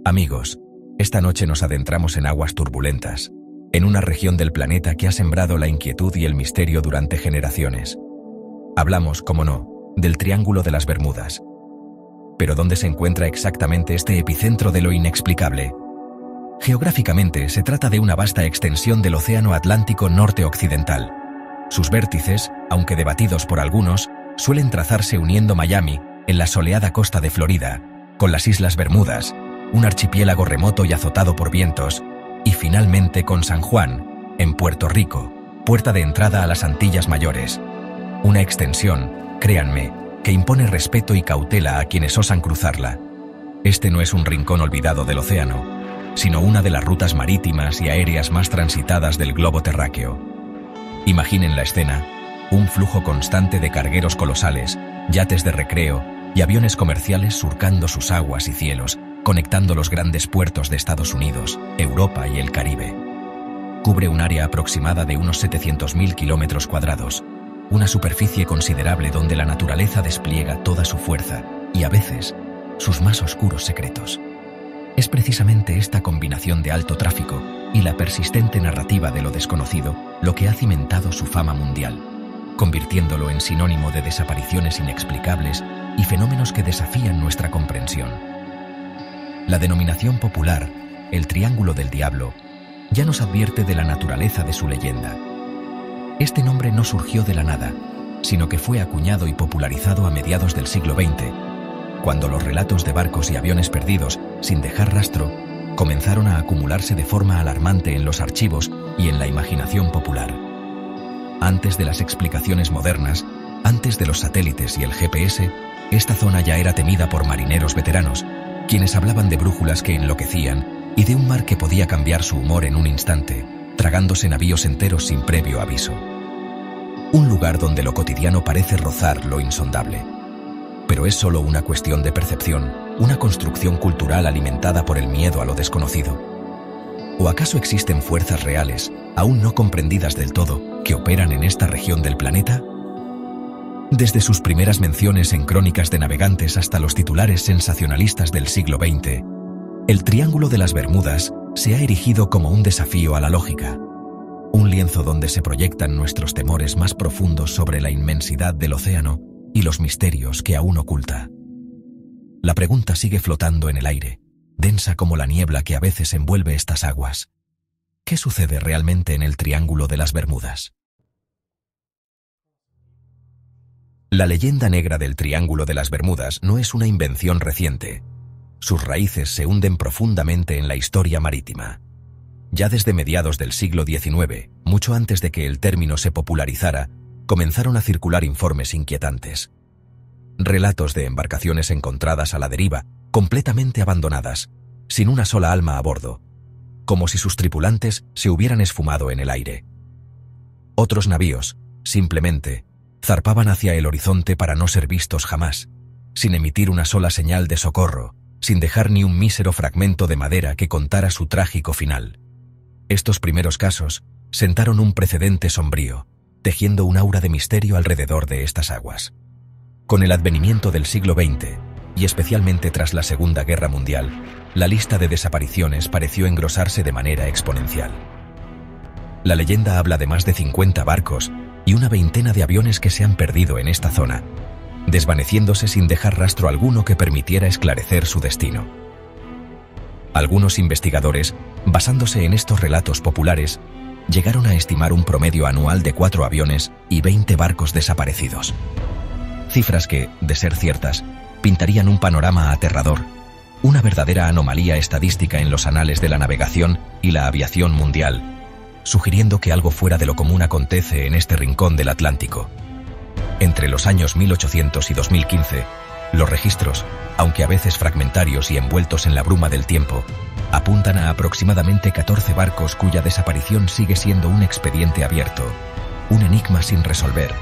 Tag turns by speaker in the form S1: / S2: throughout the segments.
S1: Amigos, esta noche nos adentramos en aguas turbulentas, en una región del planeta que ha sembrado la inquietud y el misterio durante generaciones. Hablamos, como no, del Triángulo de las Bermudas. Pero ¿dónde se encuentra exactamente este epicentro de lo inexplicable? Geográficamente, se trata de una vasta extensión del Océano Atlántico norte-occidental. Sus vértices, aunque debatidos por algunos, suelen trazarse uniendo Miami, en la soleada costa de Florida, con las Islas Bermudas, un archipiélago remoto y azotado por vientos, y finalmente con San Juan, en Puerto Rico, puerta de entrada a las Antillas Mayores. Una extensión, créanme, que impone respeto y cautela a quienes osan cruzarla. Este no es un rincón olvidado del océano, sino una de las rutas marítimas y aéreas más transitadas del globo terráqueo. Imaginen la escena: un flujo constante de cargueros colosales, yates de recreo y aviones comerciales surcando sus aguas y cielos, conectando los grandes puertos de Estados Unidos, Europa y el Caribe. Cubre un área aproximada de unos 700.000 kilómetros cuadrados, una superficie considerable donde la naturaleza despliega toda su fuerza y, a veces, sus más oscuros secretos. Es precisamente esta combinación de alto tráfico y la persistente narrativa de lo desconocido lo que ha cimentado su fama mundial, convirtiéndolo en sinónimo de desapariciones inexplicables y fenómenos que desafían nuestra comprensión. La denominación popular, el Triángulo del Diablo, ya nos advierte de la naturaleza de su leyenda. Este nombre no surgió de la nada, sino que fue acuñado y popularizado a mediados del siglo XX, cuando los relatos de barcos y aviones perdidos, sin dejar rastro, comenzaron a acumularse de forma alarmante en los archivos y en la imaginación popular. Antes de las explicaciones modernas, antes de los satélites y el GPS, esta zona ya era temida por marineros veteranos, quienes hablaban de brújulas que enloquecían y de un mar que podía cambiar su humor en un instante, tragándose navíos enteros sin previo aviso. Un lugar donde lo cotidiano parece rozar lo insondable. Pero es solo una cuestión de percepción, una construcción cultural alimentada por el miedo a lo desconocido. ¿O acaso existen fuerzas reales, aún no comprendidas del todo, que operan en esta región del planeta? Desde sus primeras menciones en crónicas de navegantes hasta los titulares sensacionalistas del siglo XX, el Triángulo de las Bermudas se ha erigido como un desafío a la lógica, un lienzo donde se proyectan nuestros temores más profundos sobre la inmensidad del océano y los misterios que aún oculta. La pregunta sigue flotando en el aire, densa como la niebla que a veces envuelve estas aguas. ¿Qué sucede realmente en el Triángulo de las Bermudas? La leyenda negra del Triángulo de las Bermudas no es una invención reciente. Sus raíces se hunden profundamente en la historia marítima. Ya desde mediados del siglo XIX, mucho antes de que el término se popularizara, comenzaron a circular informes inquietantes. Relatos de embarcaciones encontradas a la deriva, completamente abandonadas, sin una sola alma a bordo, como si sus tripulantes se hubieran esfumado en el aire. Otros navíos, simplemente, zarpaban hacia el horizonte para no ser vistos jamás, sin emitir una sola señal de socorro, sin dejar ni un mísero fragmento de madera que contara su trágico final. Estos primeros casos sentaron un precedente sombrío, tejiendo un aura de misterio alrededor de estas aguas. Con el advenimiento del siglo XX, y especialmente tras la Segunda Guerra Mundial, la lista de desapariciones pareció engrosarse de manera exponencial. La leyenda habla de más de 50 barcos y una veintena de aviones que se han perdido en esta zona, desvaneciéndose sin dejar rastro alguno que permitiera esclarecer su destino. Algunos investigadores, basándose en estos relatos populares, llegaron a estimar un promedio anual de 4 aviones y 20 barcos desaparecidos. Cifras que, de ser ciertas, pintarían un panorama aterrador, una verdadera anomalía estadística en los anales de la navegación y la aviación mundial, sugiriendo que algo fuera de lo común acontece en este rincón del Atlántico. Entre los años 1800 y 2015, los registros, aunque a veces fragmentarios y envueltos en la bruma del tiempo, apuntan a aproximadamente 14 barcos cuya desaparición sigue siendo un expediente abierto, un enigma sin resolver.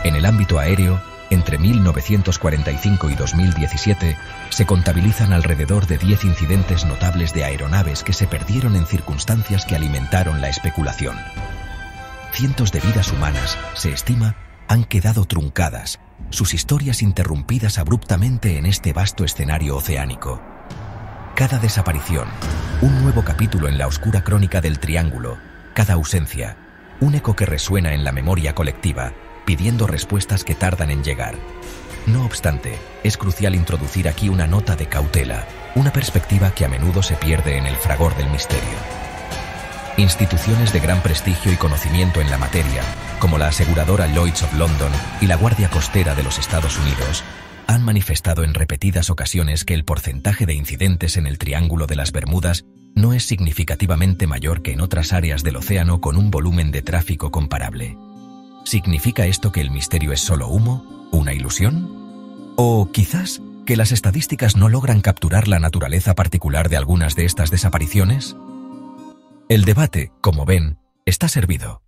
S1: En el ámbito aéreo, entre 1945 y 2017, se contabilizan alrededor de 10 incidentes notables de aeronaves que se perdieron en circunstancias que alimentaron la especulación. Cientos de vidas humanas, se estima, han quedado truncadas, sus historias interrumpidas abruptamente en este vasto escenario oceánico. Cada desaparición, un nuevo capítulo en la oscura crónica del Triángulo, cada ausencia, un eco que resuena en la memoria colectiva, pidiendo respuestas que tardan en llegar. No obstante, es crucial introducir aquí una nota de cautela, una perspectiva que a menudo se pierde en el fragor del misterio. Instituciones de gran prestigio y conocimiento en la materia, como la aseguradora Lloyd's of London y la Guardia Costera de los Estados Unidos, han manifestado en repetidas ocasiones que el porcentaje de incidentes en el Triángulo de las Bermudas no es significativamente mayor que en otras áreas del océano con un volumen de tráfico comparable. ¿Significa esto que el misterio es solo humo, una ilusión? ¿O quizás que las estadísticas no logran capturar la naturaleza particular de algunas de estas desapariciones? El debate, como ven, está servido.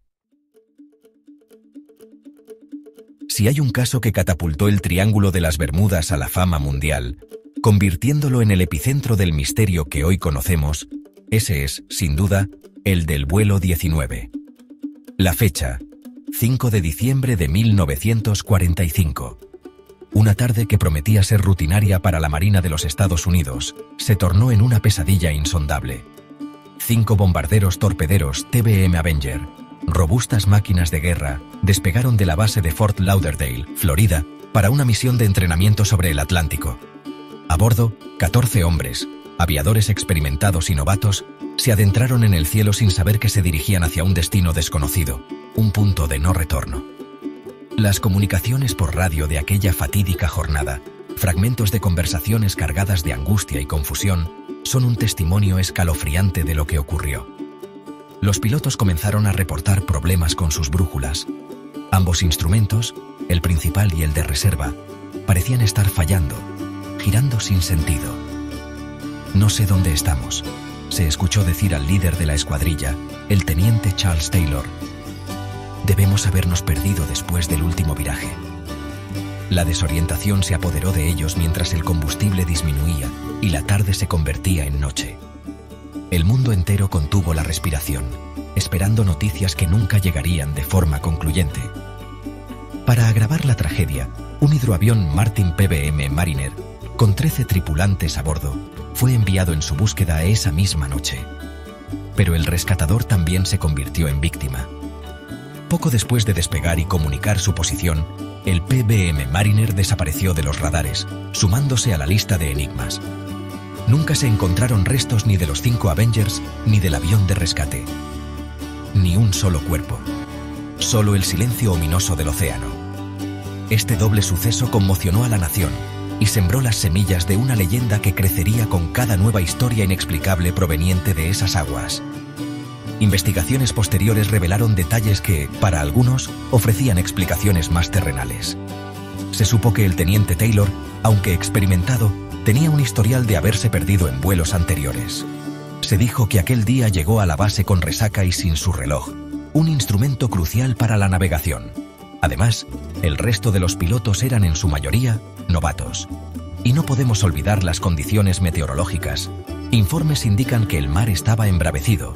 S1: Si hay un caso que catapultó el Triángulo de las Bermudas a la fama mundial, convirtiéndolo en el epicentro del misterio que hoy conocemos, ese es, sin duda, el del vuelo 19. La fecha, 5 de diciembre de 1945. Una tarde que prometía ser rutinaria para la Marina de los Estados Unidos, se tornó en una pesadilla insondable. 5 bombarderos torpederos TBM Avenger, robustas máquinas de guerra, despegaron de la base de Fort Lauderdale, Florida, para una misión de entrenamiento sobre el Atlántico. A bordo, 14 hombres, aviadores experimentados y novatos, se adentraron en el cielo sin saber que se dirigían hacia un destino desconocido, un punto de no retorno. Las comunicaciones por radio de aquella fatídica jornada, fragmentos de conversaciones cargadas de angustia y confusión, son un testimonio escalofriante de lo que ocurrió. Los pilotos comenzaron a reportar problemas con sus brújulas. Ambos instrumentos, el principal y el de reserva, parecían estar fallando, girando sin sentido. «No sé dónde estamos», se escuchó decir al líder de la escuadrilla, el teniente Charles Taylor. «Debemos habernos perdido después del último viraje». La desorientación se apoderó de ellos mientras el combustible disminuía y la tarde se convertía en noche. El mundo entero contuvo la respiración, esperando noticias que nunca llegarían de forma concluyente. Para agravar la tragedia, un hidroavión Martin PBM Mariner, con 13 tripulantes a bordo, fue enviado en su búsqueda esa misma noche. Pero el rescatador también se convirtió en víctima. Poco después de despegar y comunicar su posición, el PBM Mariner desapareció de los radares, sumándose a la lista de enigmas. Nunca se encontraron restos ni de los 5 Avengers ni del avión de rescate. Ni un solo cuerpo. Solo el silencio ominoso del océano. Este doble suceso conmocionó a la nación y sembró las semillas de una leyenda que crecería con cada nueva historia inexplicable proveniente de esas aguas. Investigaciones posteriores revelaron detalles que, para algunos, ofrecían explicaciones más terrenales. Se supo que el teniente Taylor, aunque experimentado, tenía un historial de haberse perdido en vuelos anteriores. Se dijo que aquel día llegó a la base con resaca y sin su reloj, un instrumento crucial para la navegación. Además, el resto de los pilotos eran en su mayoría novatos. Y no podemos olvidar las condiciones meteorológicas. Informes indican que el mar estaba embravecido,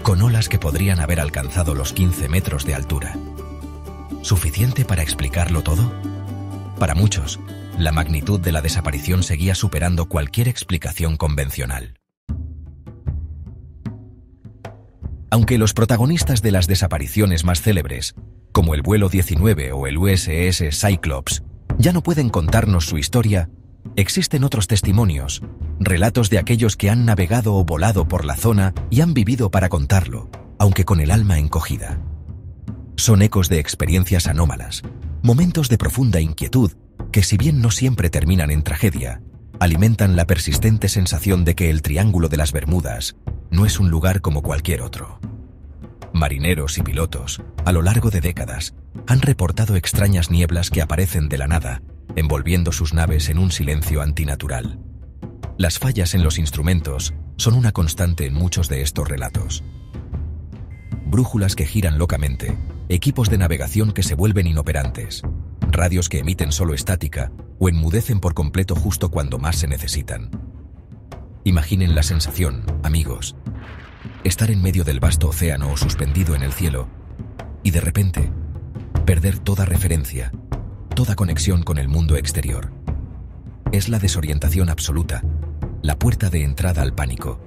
S1: con olas que podrían haber alcanzado los 15 metros de altura. ¿Suficiente para explicarlo todo? Para muchos, la magnitud de la desaparición seguía superando cualquier explicación convencional. Aunque los protagonistas de las desapariciones más célebres, como el vuelo 19 o el USS Cyclops, ya no pueden contarnos su historia, existen otros testimonios, relatos de aquellos que han navegado o volado por la zona y han vivido para contarlo, aunque con el alma encogida. Son ecos de experiencias anómalas, momentos de profunda inquietud que, si bien no siempre terminan en tragedia, alimentan la persistente sensación de que el Triángulo de las Bermudas no es un lugar como cualquier otro. Marineros y pilotos, a lo largo de décadas, han reportado extrañas nieblas que aparecen de la nada, envolviendo sus naves en un silencio antinatural. Las fallas en los instrumentos son una constante en muchos de estos relatos. Brújulas que giran locamente, equipos de navegación que se vuelven inoperantes, radios que emiten solo estática o enmudecen por completo justo cuando más se necesitan. Imaginen la sensación, amigos, estar en medio del vasto océano o suspendido en el cielo y de repente perder toda referencia, toda conexión con el mundo exterior. Es la desorientación absoluta, la puerta de entrada al pánico.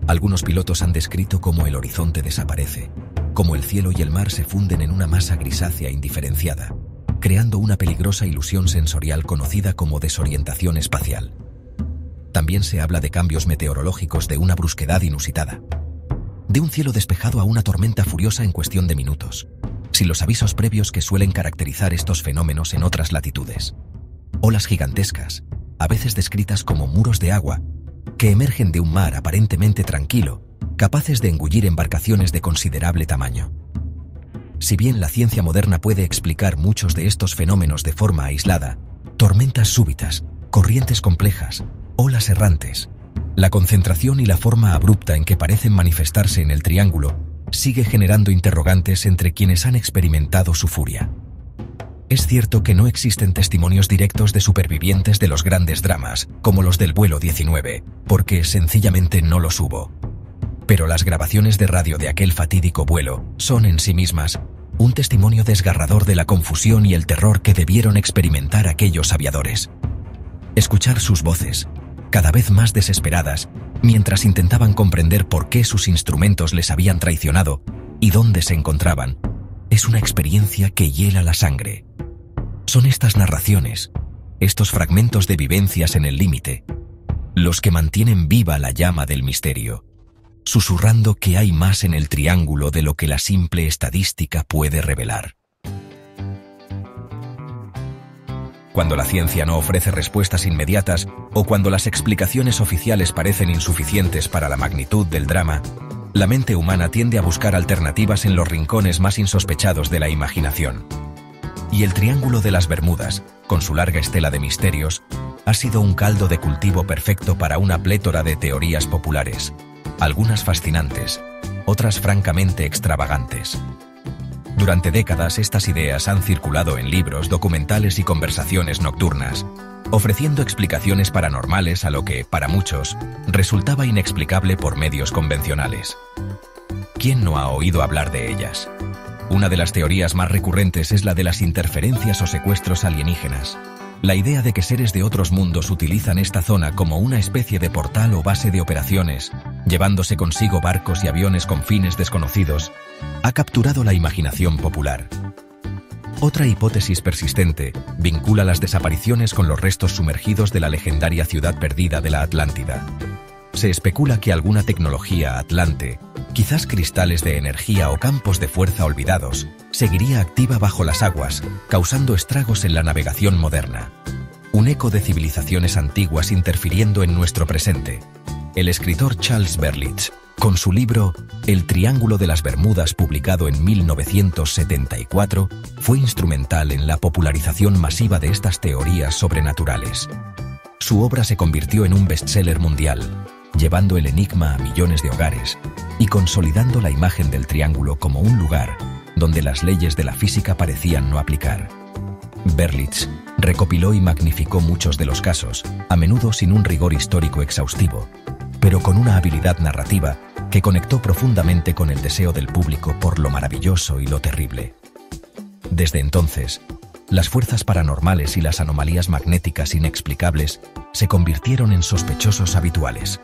S1: Algunos pilotos han descrito cómo el horizonte desaparece, cómo el cielo y el mar se funden en una masa grisácea indiferenciada, creando una peligrosa ilusión sensorial conocida como desorientación espacial. También se habla de cambios meteorológicos de una brusquedad inusitada, de un cielo despejado a una tormenta furiosa en cuestión de minutos, sin los avisos previos que suelen caracterizar estos fenómenos en otras latitudes. Olas gigantescas, a veces descritas como muros de agua, que emergen de un mar aparentemente tranquilo, capaces de engullir embarcaciones de considerable tamaño. Si bien la ciencia moderna puede explicar muchos de estos fenómenos de forma aislada, tormentas súbitas, corrientes complejas, olas errantes, la concentración y la forma abrupta en que parecen manifestarse en el triángulo sigue generando interrogantes entre quienes han experimentado su furia. Es cierto que no existen testimonios directos de supervivientes de los grandes dramas, como los del vuelo 19, porque sencillamente no los hubo. Pero las grabaciones de radio de aquel fatídico vuelo son en sí mismas un testimonio desgarrador de la confusión y el terror que debieron experimentar aquellos aviadores. Escuchar sus voces, cada vez más desesperadas, mientras intentaban comprender por qué sus instrumentos les habían traicionado y dónde se encontraban, es una experiencia que hiela la sangre. Son estas narraciones, estos fragmentos de vivencias en el límite, los que mantienen viva la llama del misterio, susurrando que hay más en el triángulo de lo que la simple estadística puede revelar. Cuando la ciencia no ofrece respuestas inmediatas o cuando las explicaciones oficiales parecen insuficientes para la magnitud del drama, la mente humana tiende a buscar alternativas en los rincones más insospechados de la imaginación. Y el Triángulo de las Bermudas, con su larga estela de misterios, ha sido un caldo de cultivo perfecto para una plétora de teorías populares, algunas fascinantes, otras francamente extravagantes. Durante décadas estas ideas han circulado en libros, documentales y conversaciones nocturnas, ofreciendo explicaciones paranormales a lo que, para muchos, resultaba inexplicable por medios convencionales. ¿Quién no ha oído hablar de ellas? Una de las teorías más recurrentes es la de las interferencias o secuestros alienígenas. La idea de que seres de otros mundos utilizan esta zona como una especie de portal o base de operaciones, llevándose consigo barcos y aviones con fines desconocidos, ha capturado la imaginación popular. Otra hipótesis persistente vincula las desapariciones con los restos sumergidos de la legendaria ciudad perdida de la Atlántida. Se especula que alguna tecnología atlante, quizás cristales de energía o campos de fuerza olvidados, seguiría activa bajo las aguas, causando estragos en la navegación moderna. Un eco de civilizaciones antiguas interfiriendo en nuestro presente. El escritor Charles Berlitz, con su libro El Triángulo de las Bermudas, publicado en 1974, fue instrumental en la popularización masiva de estas teorías sobrenaturales. Su obra se convirtió en un bestseller mundial, llevando el enigma a millones de hogares y consolidando la imagen del triángulo como un lugar donde las leyes de la física parecían no aplicar. Berlitz recopiló y magnificó muchos de los casos, a menudo sin un rigor histórico exhaustivo, pero con una habilidad narrativa que conectó profundamente con el deseo del público por lo maravilloso y lo terrible. Desde entonces, las fuerzas paranormales y las anomalías magnéticas inexplicables se convirtieron en sospechosos habituales.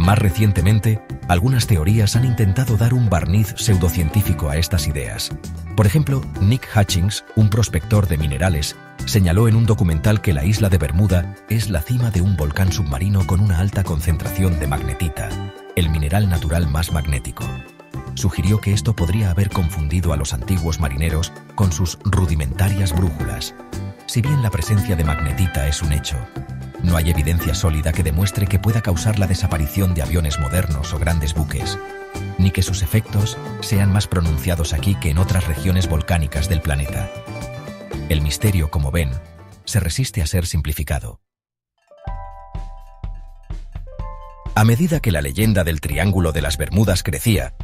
S1: Más recientemente, algunas teorías han intentado dar un barniz pseudocientífico a estas ideas. Por ejemplo, Nick Hutchings, un prospector de minerales, señaló en un documental que la isla de Bermuda es la cima de un volcán submarino con una alta concentración de magnetita, el mineral natural más magnético. Sugirió que esto podría haber confundido a los antiguos marineros con sus rudimentarias brújulas. Si bien la presencia de magnetita es un hecho, no hay evidencia sólida que demuestre que pueda causar la desaparición de aviones modernos o grandes buques, ni que sus efectos sean más pronunciados aquí que en otras regiones volcánicas del planeta. El misterio, como ven, se resiste a ser simplificado. A medida que la leyenda del Triángulo de las Bermudas crecía,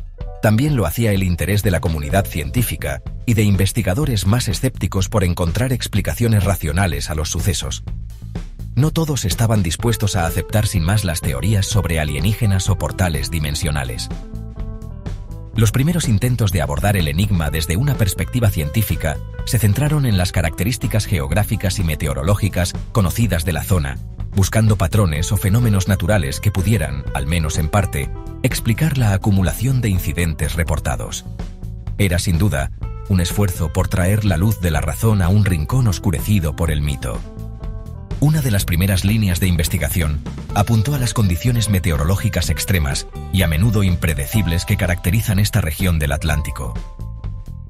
S1: también lo hacía el interés de la comunidad científica y de investigadores más escépticos por encontrar explicaciones racionales a los sucesos. No todos estaban dispuestos a aceptar sin más las teorías sobre alienígenas o portales dimensionales. Los primeros intentos de abordar el enigma desde una perspectiva científica se centraron en las características geográficas y meteorológicas conocidas de la zona, buscando patrones o fenómenos naturales que pudieran, al menos en parte, explicar la acumulación de incidentes reportados. Era, sin duda, un esfuerzo por traer la luz de la razón a un rincón oscurecido por el mito. Una de las primeras líneas de investigación apuntó a las condiciones meteorológicas extremas y a menudo impredecibles que caracterizan esta región del Atlántico.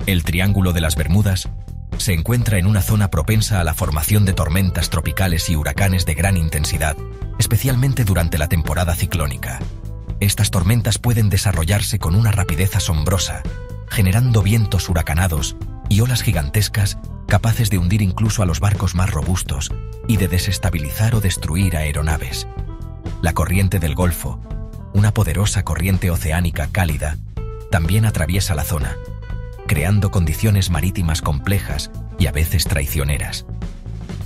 S1: El Triángulo de las Bermudas se encuentra en una zona propensa a la formación de tormentas tropicales y huracanes de gran intensidad, especialmente durante la temporada ciclónica. Estas tormentas pueden desarrollarse con una rapidez asombrosa, generando vientos huracanados y olas gigantescas capaces de hundir incluso a los barcos más robustos y de desestabilizar o destruir aeronaves. La corriente del Golfo, una poderosa corriente oceánica cálida, también atraviesa la zona, creando condiciones marítimas complejas y a veces traicioneras.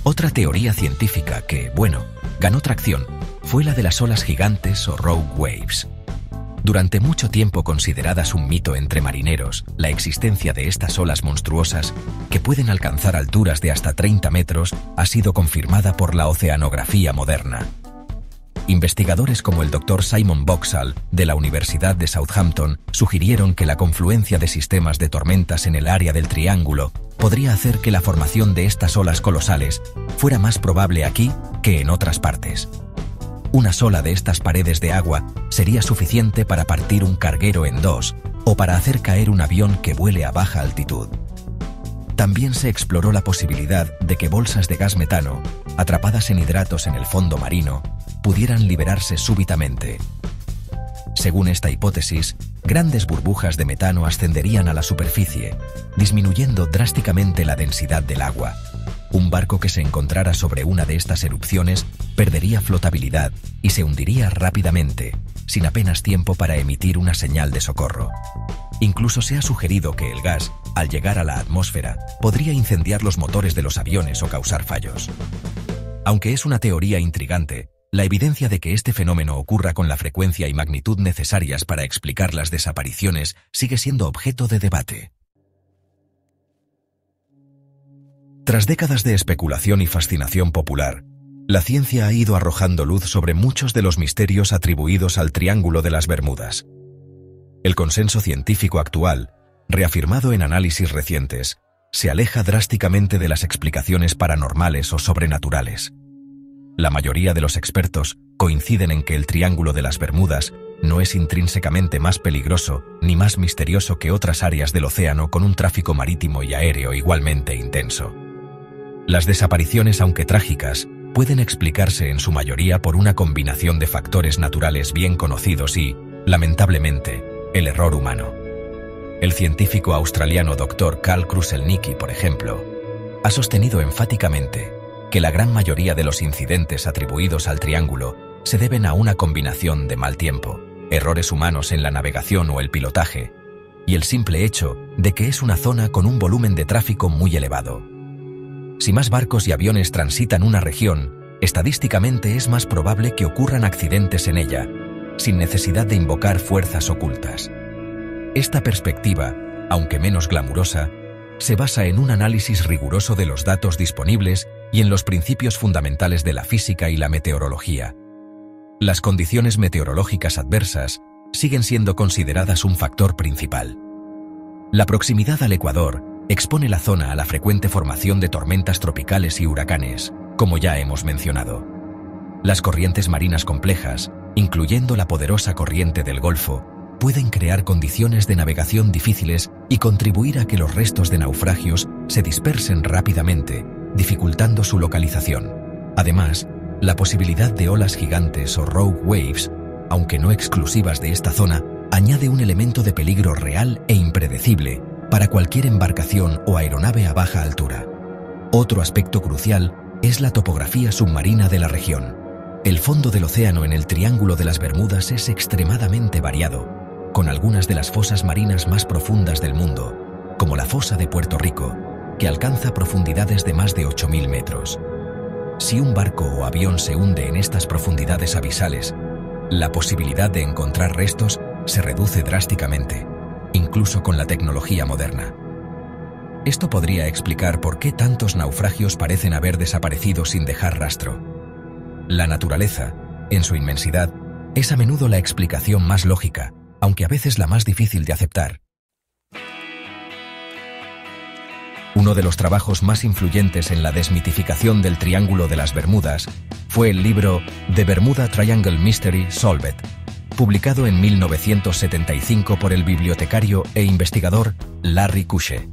S1: Otra teoría científica que, ganó tracción fue la de las olas gigantes o rogue waves. Durante mucho tiempo consideradas un mito entre marineros, la existencia de estas olas monstruosas, que pueden alcanzar alturas de hasta 30 metros, ha sido confirmada por la oceanografía moderna. Investigadores como el Dr. Simon Boxall, de la Universidad de Southampton, sugirieron que la confluencia de sistemas de tormentas en el área del Triángulo podría hacer que la formación de estas olas colosales fuera más probable aquí que en otras partes. Una sola de estas paredes de agua sería suficiente para partir un carguero en dos o para hacer caer un avión que vuele a baja altitud. También se exploró la posibilidad de que bolsas de gas metano, atrapadas en hidratos en el fondo marino, pudieran liberarse súbitamente. Según esta hipótesis, grandes burbujas de metano ascenderían a la superficie, disminuyendo drásticamente la densidad del agua. Un barco que se encontrara sobre una de estas erupciones perdería flotabilidad y se hundiría rápidamente, sin apenas tiempo para emitir una señal de socorro. Incluso se ha sugerido que el gas, al llegar a la atmósfera, podría incendiar los motores de los aviones o causar fallos. Aunque es una teoría intrigante, la evidencia de que este fenómeno ocurra con la frecuencia y magnitud necesarias para explicar las desapariciones sigue siendo objeto de debate. Tras décadas de especulación y fascinación popular, la ciencia ha ido arrojando luz sobre muchos de los misterios atribuidos al Triángulo de las Bermudas. El consenso científico actual, reafirmado en análisis recientes, se aleja drásticamente de las explicaciones paranormales o sobrenaturales. La mayoría de los expertos coinciden en que el Triángulo de las Bermudas no es intrínsecamente más peligroso ni más misterioso que otras áreas del océano con un tráfico marítimo y aéreo igualmente intenso. Las desapariciones, aunque trágicas, pueden explicarse en su mayoría por una combinación de factores naturales bien conocidos y, lamentablemente, el error humano. El científico australiano Dr. Carl Kruszelnicki, por ejemplo, ha sostenido enfáticamente que la gran mayoría de los incidentes atribuidos al Triángulo se deben a una combinación de mal tiempo, errores humanos en la navegación o el pilotaje, y el simple hecho de que es una zona con un volumen de tráfico muy elevado. Si más barcos y aviones transitan una región, estadísticamente es más probable que ocurran accidentes en ella, sin necesidad de invocar fuerzas ocultas. Esta perspectiva, aunque menos glamurosa, se basa en un análisis riguroso de los datos disponibles y en los principios fundamentales de la física y la meteorología. Las condiciones meteorológicas adversas siguen siendo consideradas un factor principal. La proximidad al Ecuador expone la zona a la frecuente formación de tormentas tropicales y huracanes, como ya hemos mencionado. Las corrientes marinas complejas, incluyendo la poderosa corriente del Golfo, pueden crear condiciones de navegación difíciles y contribuir a que los restos de naufragios se dispersen rápidamente, dificultando su localización. Además, la posibilidad de olas gigantes o rogue waves, aunque no exclusivas de esta zona, añade un elemento de peligro real e impredecible para cualquier embarcación o aeronave a baja altura. Otro aspecto crucial es la topografía submarina de la región. El fondo del océano en el Triángulo de las Bermudas es extremadamente variado, con algunas de las fosas marinas más profundas del mundo, como la fosa de Puerto Rico, que alcanza profundidades de más de 8.000 metros. Si un barco o avión se hunde en estas profundidades abisales, la posibilidad de encontrar restos se reduce drásticamente. incluso con la tecnología moderna. Esto podría explicar por qué tantos naufragios parecen haber desaparecido sin dejar rastro. La naturaleza, en su inmensidad, es a menudo la explicación más lógica, aunque a veces la más difícil de aceptar. Uno de los trabajos más influyentes en la desmitificación del Triángulo de las Bermudas fue el libro The Bermuda Triangle Mystery Solved, publicado en 1975 por el bibliotecario e investigador Larry Kusche.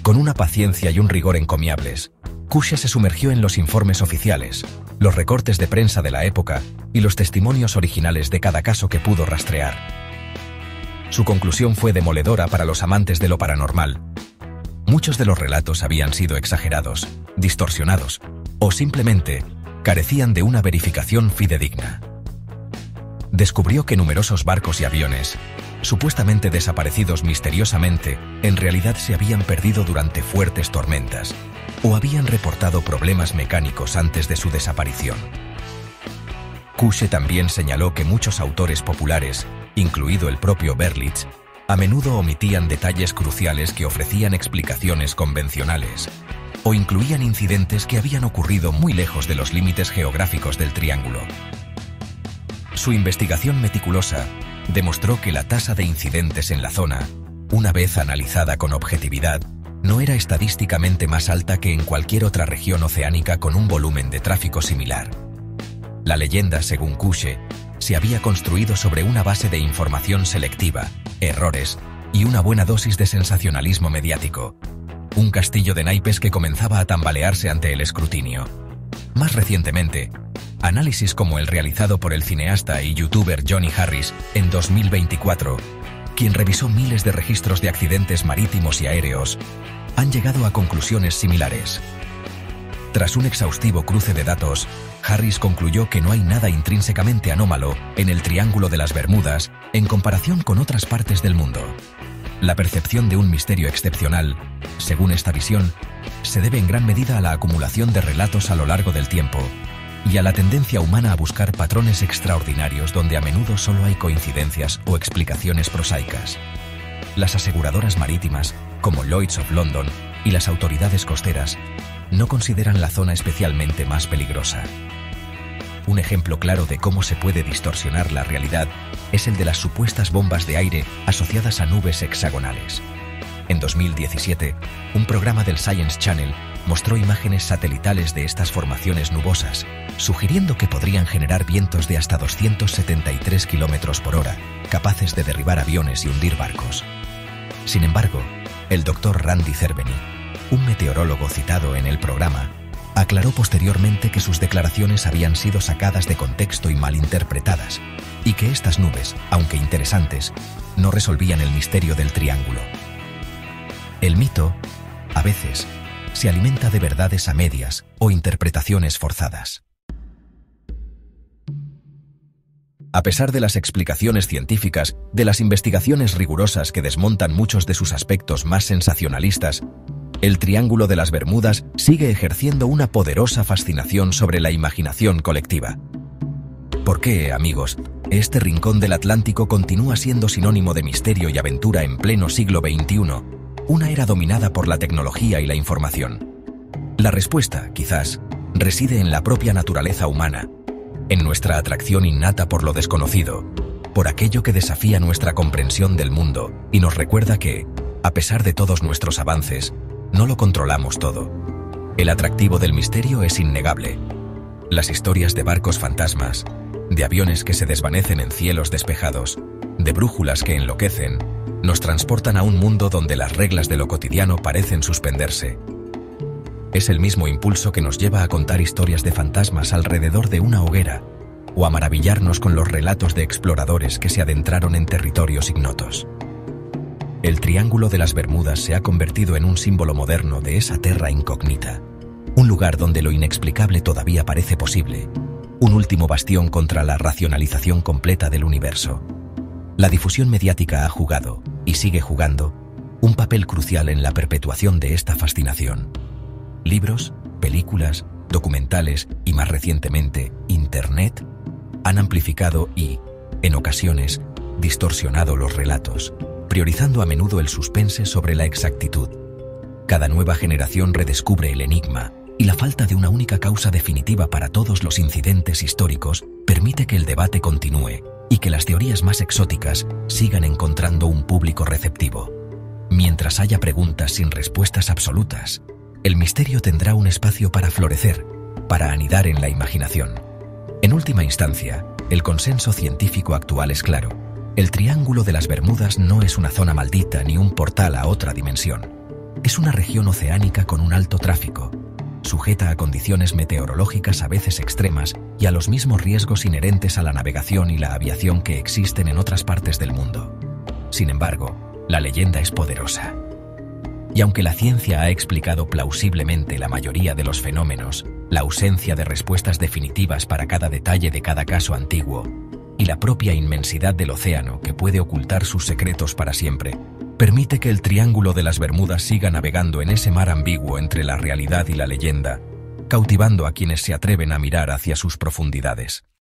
S1: Con una paciencia y un rigor encomiables, Kusche se sumergió en los informes oficiales, los recortes de prensa de la época y los testimonios originales de cada caso que pudo rastrear. Su conclusión fue demoledora para los amantes de lo paranormal. Muchos de los relatos habían sido exagerados, distorsionados o simplemente carecían de una verificación fidedigna. Descubrió que numerosos barcos y aviones, supuestamente desaparecidos misteriosamente, en realidad se habían perdido durante fuertes tormentas o habían reportado problemas mecánicos antes de su desaparición. Kusche también señaló que muchos autores populares, incluido el propio Berlitz, a menudo omitían detalles cruciales que ofrecían explicaciones convencionales, o incluían incidentes que habían ocurrido muy lejos de los límites geográficos del triángulo. Su investigación meticulosa demostró que la tasa de incidentes en la zona, una vez analizada con objetividad, no era estadísticamente más alta que en cualquier otra región oceánica con un volumen de tráfico similar. La leyenda, según Kusche, se había construido sobre una base de información selectiva, errores y una buena dosis de sensacionalismo mediático. Un castillo de naipes que comenzaba a tambalearse ante el escrutinio. Más recientemente, análisis como el realizado por el cineasta y youtuber Johnny Harris en 2024, quien revisó miles de registros de accidentes marítimos y aéreos, han llegado a conclusiones similares. Tras un exhaustivo cruce de datos, Harris concluyó que no hay nada intrínsecamente anómalo en el Triángulo de las Bermudas en comparación con otras partes del mundo. La percepción de un misterio excepcional, según esta visión, se debe en gran medida a la acumulación de relatos a lo largo del tiempo y a la tendencia humana a buscar patrones extraordinarios donde a menudo solo hay coincidencias o explicaciones prosaicas. Las aseguradoras marítimas, como Lloyd's of London, y las autoridades costeras, no consideran la zona especialmente más peligrosa. Un ejemplo claro de cómo se puede distorsionar la realidad es el de las supuestas bombas de aire asociadas a nubes hexagonales. En 2017, un programa del Science Channel mostró imágenes satelitales de estas formaciones nubosas, sugiriendo que podrían generar vientos de hasta 273 km por hora, capaces de derribar aviones y hundir barcos. Sin embargo, el Dr. Randy Cerveny, un meteorólogo citado en el programa, aclaró posteriormente que sus declaraciones habían sido sacadas de contexto y malinterpretadas, y que estas nubes, aunque interesantes, no resolvían el misterio del triángulo. El mito, a veces, se alimenta de verdades a medias o interpretaciones forzadas. A pesar de las explicaciones científicas, de las investigaciones rigurosas que desmontan muchos de sus aspectos más sensacionalistas, el Triángulo de las Bermudas sigue ejerciendo una poderosa fascinación sobre la imaginación colectiva. ¿Por qué, amigos, este rincón del Atlántico continúa siendo sinónimo de misterio y aventura en pleno siglo XXI, una era dominada por la tecnología y la información? La respuesta, quizás, reside en la propia naturaleza humana, en nuestra atracción innata por lo desconocido, por aquello que desafía nuestra comprensión del mundo y nos recuerda que, a pesar de todos nuestros avances, no lo controlamos todo. El atractivo del misterio es innegable. Las historias de barcos fantasmas, de aviones que se desvanecen en cielos despejados, de brújulas que enloquecen, nos transportan a un mundo donde las reglas de lo cotidiano parecen suspenderse. Es el mismo impulso que nos lleva a contar historias de fantasmas alrededor de una hoguera o a maravillarnos con los relatos de exploradores que se adentraron en territorios ignotos. El Triángulo de las Bermudas se ha convertido en un símbolo moderno de esa terra incógnita, un lugar donde lo inexplicable todavía parece posible, un último bastión contra la racionalización completa del universo. La difusión mediática ha jugado, y sigue jugando, un papel crucial en la perpetuación de esta fascinación. Libros, películas, documentales y, más recientemente, Internet han amplificado y, en ocasiones, distorsionado los relatos. priorizando a menudo el suspense sobre la exactitud. Cada nueva generación redescubre el enigma, y la falta de una única causa definitiva para todos los incidentes históricos permite que el debate continúe y que las teorías más exóticas sigan encontrando un público receptivo. Mientras haya preguntas sin respuestas absolutas, el misterio tendrá un espacio para florecer, para anidar en la imaginación. En última instancia, el consenso científico actual es claro. El Triángulo de las Bermudas no es una zona maldita ni un portal a otra dimensión. Es una región oceánica con un alto tráfico, sujeta a condiciones meteorológicas a veces extremas y a los mismos riesgos inherentes a la navegación y la aviación que existen en otras partes del mundo. Sin embargo, la leyenda es poderosa. Y aunque la ciencia ha explicado plausiblemente la mayoría de los fenómenos, la ausencia de respuestas definitivas para cada detalle de cada caso antiguo, y la propia inmensidad del océano que puede ocultar sus secretos para siempre, permite que el Triángulo de las Bermudas siga navegando en ese mar ambiguo entre la realidad y la leyenda, cautivando a quienes se atreven a mirar hacia sus profundidades.